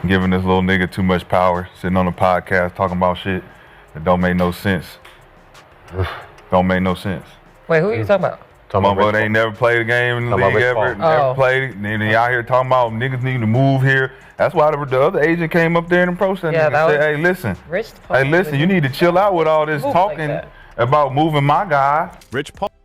Giving this little nigga too much power, sitting on a podcast talking about shit that don't make no sense. Don't make no sense. Wait, who are you talking about? They ain't never played a game in the league ever. Never played it. And they out here talking about niggas need to move here. That's why the other agent came up there and approached that nigga and said, hey, listen. Hey, listen, you need to chill out with all this talking about moving my guy.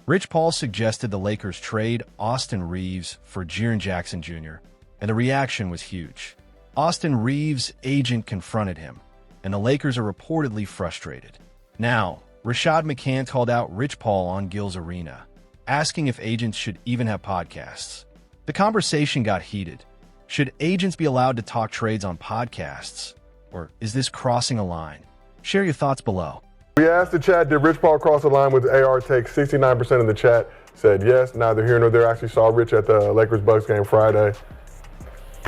Rich Paul suggested the Lakers trade Austin Reaves for Jaren Jackson Jr., and the reaction was huge. Austin Reaves' agent confronted him, and the Lakers are reportedly frustrated. Now, Rashad McCants called out Rich Paul on Gil's Arena, asking if agents should even have podcasts. The conversation got heated. Should agents be allowed to talk trades on podcasts? Or is this crossing a line? Share your thoughts below. We asked the chat, did Rich Paul cross the line with AR take? 69% of the chat said yes. Neither here nor there. Actually saw Rich at the Lakers-Bucks game Friday.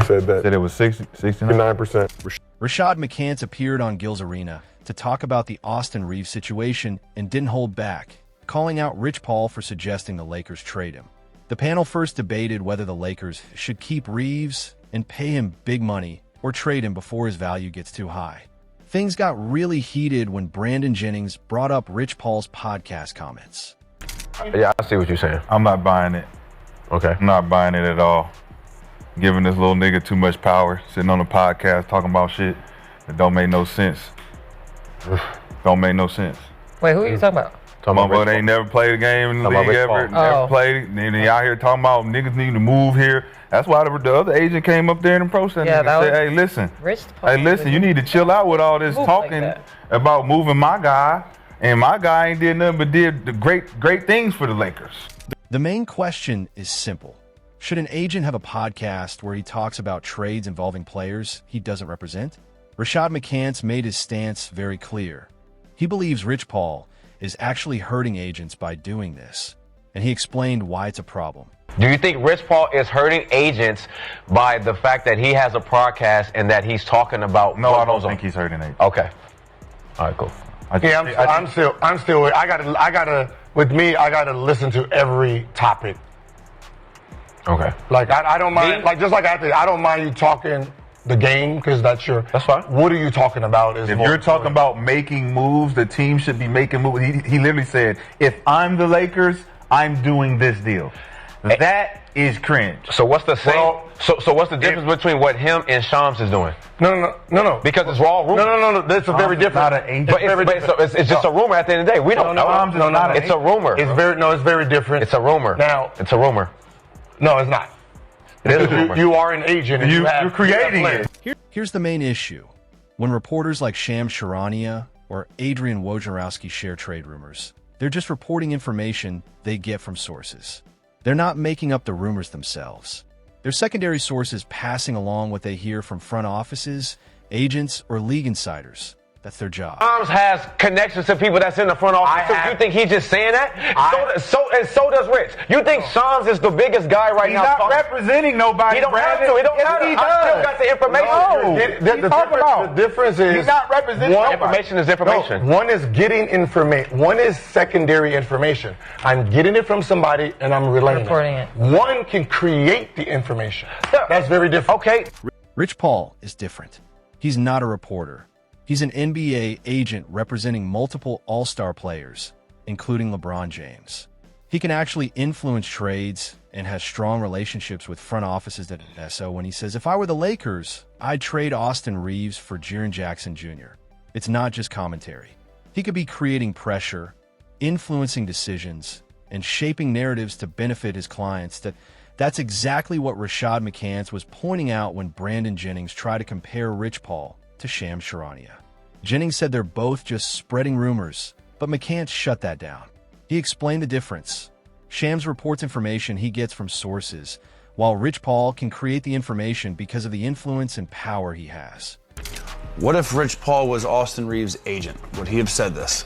Said it was 69%. Rashad McCants appeared on Gil's Arena to talk about the Austin Reaves situation and didn't hold back, calling out Rich Paul for suggesting the Lakers trade him. The panel first debated whether the Lakers should keep Reaves and pay him big money or trade him before his value gets too high. Things got really heated when Brandon Jennings brought up Rich Paul's podcast comments. Yeah, I see what you're saying. I'm not buying it. Okay. I'm not buying it at all. Giving this little nigga too much power, sitting on a podcast talking about shit that don't make no sense. Don't make no sense. Wait, who are you talking about? They ain't never played a game in the league ever. Never played it. And they out here talking about niggas need to move here. That's why the other agent came up there and approached that nigga and said, hey, listen. Hey, listen, you need to chill out with all this talking about moving my guy. And my guy ain't did nothing but did the great things for the Lakers. The main question is simple. Should an agent have a podcast where he talks about trades involving players he doesn't represent? Rashad McCants made his stance very clear. He believes Rich Paul is actually hurting agents by doing this, and he explained why it's a problem. Do you think Rich Paul is hurting agents by the fact that he has a podcast and that he's talking about? No, I don't think he's hurting agents. Okay. All right, cool. I'm still. I gotta listen to every topic. Okay. Like I don't mind. Like just like I don't mind you talking the game because that's fine. What are you talking about? If you're talking about making moves, the team should be making moves. He literally said, if I'm the Lakers, I'm doing this deal. That is cringe. So what's the same? So what's the difference between what him and Shams is doing? No. Because it's raw rumor. No. That's a very different. It's just a rumor at the end of the day. We don't know. It's a rumor. It's very different. It's a rumor. Now it's a rumor. No, it's not. You are an agent. And you're creating it. Here's the main issue. When reporters like Shams Charania or Adrian Wojnarowski share trade rumors, they're just reporting information they get from sources. They're not making up the rumors themselves. They're secondary sources passing along what they hear from front offices, agents, or league insiders. That's their job. Shams has connections to people that's in the front office. You think he's just saying that? So does Rich. You think Shams is the biggest guy right now? He's not representing nobody. He don't have to. He don't have to. I still got the information. The difference is he's not representing information is information. No, one is getting information. One is secondary information. I'm getting it from somebody and I'm relaying it. One can create the information. That's very different. Okay. Rich Paul is different. He's not a reporter. He's an NBA agent representing multiple all-star players, including LeBron James. He can actually influence trades and has strong relationships with front offices at SO when he says, if I were the Lakers, I'd trade Austin Reaves for Jaren Jackson Jr. It's not just commentary. He could be creating pressure, influencing decisions, and shaping narratives to benefit his clients. That's exactly what Rashad McCants was pointing out when Brandon Jennings tried to compare Rich Paul to Shams Charania. Jennings said they're both just spreading rumors, but McCants shut that down. He explained the difference. Shams reports information he gets from sources, while Rich Paul can create the information because of the influence and power he has. What if Rich Paul was Austin Reaves' agent? Would he have said this?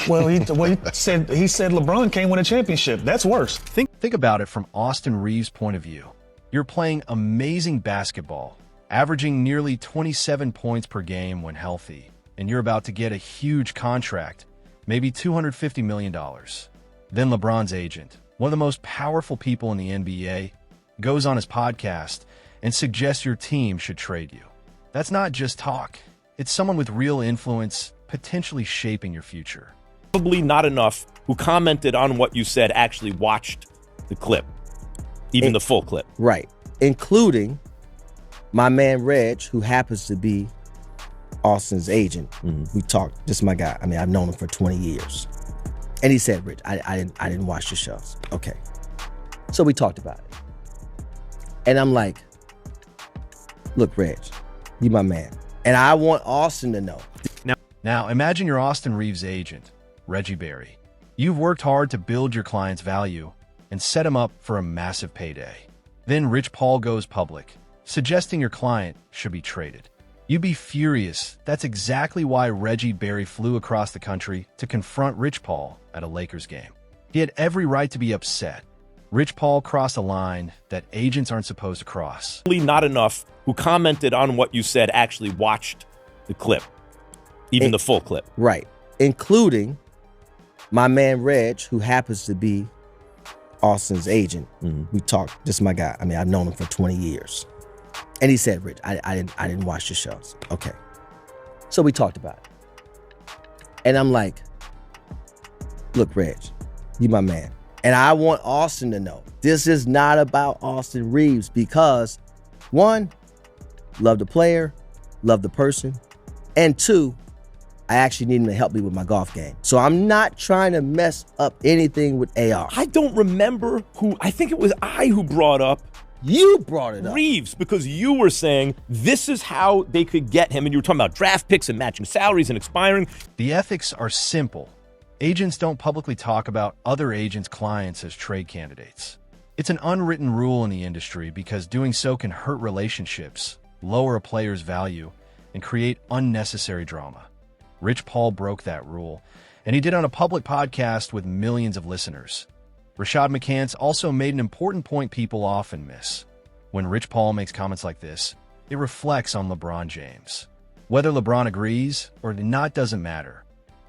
Well, he said LeBron can't win a championship. That's worse. Think about it from Austin Reaves' point of view. You're playing amazing basketball, averaging nearly 27 points per game when healthy, and you're about to get a huge contract, maybe $250 million. Then LeBron's agent, one of the most powerful people in the NBA, goes on his podcast and suggests your team should trade you. That's not just talk. It's someone with real influence, potentially shaping your future. Probably not enough who commented on what you said actually watched the clip, even the full clip. Right. Including my man Reg, who happens to be Austin's agent. We talked, this is my guy. I mean, I've known him for 20 years. And he said, Rich, I didn't watch the shows. Okay. So we talked about it. And I'm like, look, Reg, you my man. And I want Austin to know. Now imagine you're Austin Reaves' agent, Reggie Berry. You've worked hard to build your client's value and set him up for a massive payday. Then Rich Paul goes public, suggesting your client should be traded. You'd be furious. That's exactly why Reggie Berry flew across the country to confront Rich Paul at a Lakers game. He had every right to be upset. Rich Paul crossed a line that agents aren't supposed to cross. Probably not enough who commented on what you said actually watched the clip, even the full clip. Right. Including my man Reg, who happens to be Austin's agent. We talked, this is my guy. I mean, I've known him for 20 years. And he said, Rich, I didn't watch the shows. Okay. So we talked about it. And I'm like, look, Reg, you my man. And I want Austin to know, this is not about Austin Reaves because, one, love the player, love the person, and two, I actually need him to help me with my golf game. So I'm not trying to mess up anything with AR. I don't remember who, I think it was I who brought up. You brought it up. Reaves, because you were saying this is how they could get him, and you were talking about draft picks and matching salaries and expiring. The ethics are simple. Agents don't publicly talk about other agents' clients as trade candidates. It's an unwritten rule in the industry because doing so can hurt relationships, lower a player's value, and create unnecessary drama. Rich Paul broke that rule, and he did on a public podcast with millions of listeners. Rashad McCants also made an important point people often miss. When Rich Paul makes comments like this, it reflects on LeBron James. Whether LeBron agrees or not doesn't matter.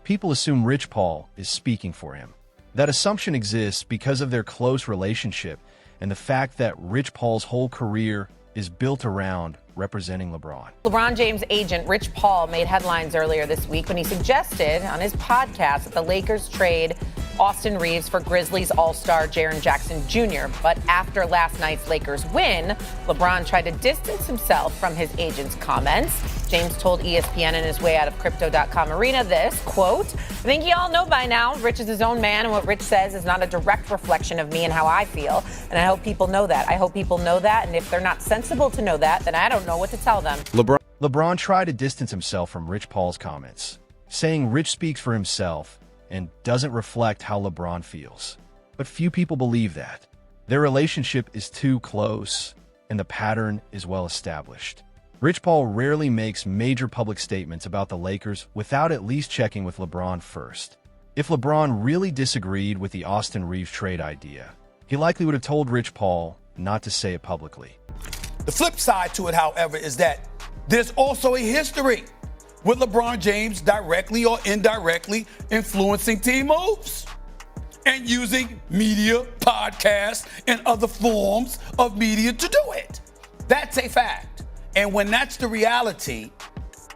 People assume Rich Paul is speaking for him. That assumption exists because of their close relationship and the fact that Rich Paul's whole career is built around representing LeBron. LeBron James' agent Rich Paul made headlines earlier this week when he suggested on his podcast that the Lakers trade Austin Reaves for Grizzlies All-Star Jaren Jackson Jr. But after last night's Lakers win, LeBron tried to distance himself from his agent's comments. James told ESPN in his way out of Crypto.com Arena this, quote, I think you all know by now, Rich is his own man, and what Rich says is not a direct reflection of me and how I feel. And I hope people know that. I hope people know that. And if they're not sensible to know that, then I don't know what to tell them. LeBron tried to distance himself from Rich Paul's comments, saying Rich speaks for himself and doesn't reflect how LeBron feels. But few people believe that. Their relationship is too close, and the pattern is well established. Rich Paul rarely makes major public statements about the Lakers without at least checking with LeBron first. If LeBron really disagreed with the Austin Reaves trade idea, he likely would have told Rich Paul not to say it publicly. The flip side to it, however, is that there's also a history with LeBron James directly or indirectly influencing team moves and using media, podcasts, and other forms of media to do it. That's a fact. And when that's the reality,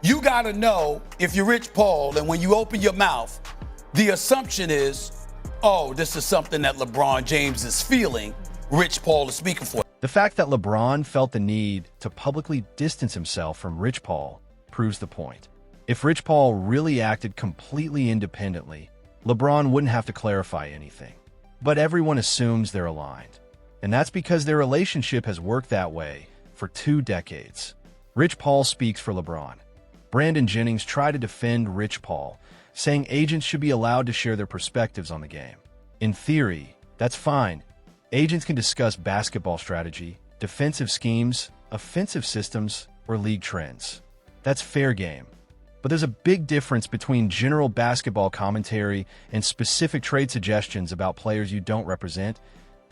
you got to know if you're Rich Paul and when you open your mouth, the assumption is, oh, this is something that LeBron James is feeling. Rich Paul is speaking for. The fact that LeBron felt the need to publicly distance himself from Rich Paul proves the point. If Rich Paul really acted completely independently, LeBron wouldn't have to clarify anything. But everyone assumes they're aligned. And that's because their relationship has worked that way for 2 decades. Rich Paul speaks for LeBron. Brandon Jennings tried to defend Rich Paul, saying agents should be allowed to share their perspectives on the game. In theory, that's fine. Agents can discuss basketball strategy, defensive schemes, offensive systems, or league trends. That's fair game. But there's a big difference between general basketball commentary and specific trade suggestions about players you don't represent,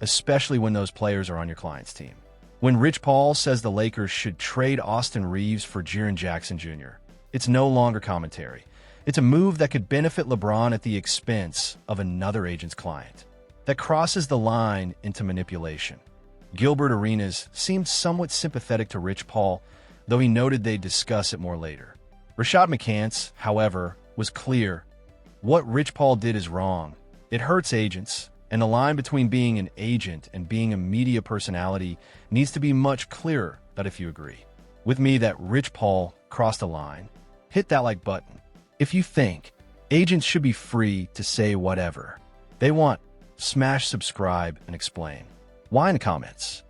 especially when those players are on your client's team. When Rich Paul says the Lakers should trade Austin Reaves for Jaren Jackson Jr., it's no longer commentary. It's a move that could benefit LeBron at the expense of another agent's client. That crosses the line into manipulation. Gilbert Arenas seemed somewhat sympathetic to Rich Paul, though he noted they'd discuss it more later. Rashad McCants, however, was clear. What Rich Paul did is wrong. It hurts agents, and the line between being an agent and being a media personality needs to be much clearer, that if you agree with me that Rich Paul crossed a line, hit that like button. If you think agents should be free to say whatever they want, smash subscribe and explain why in the comments.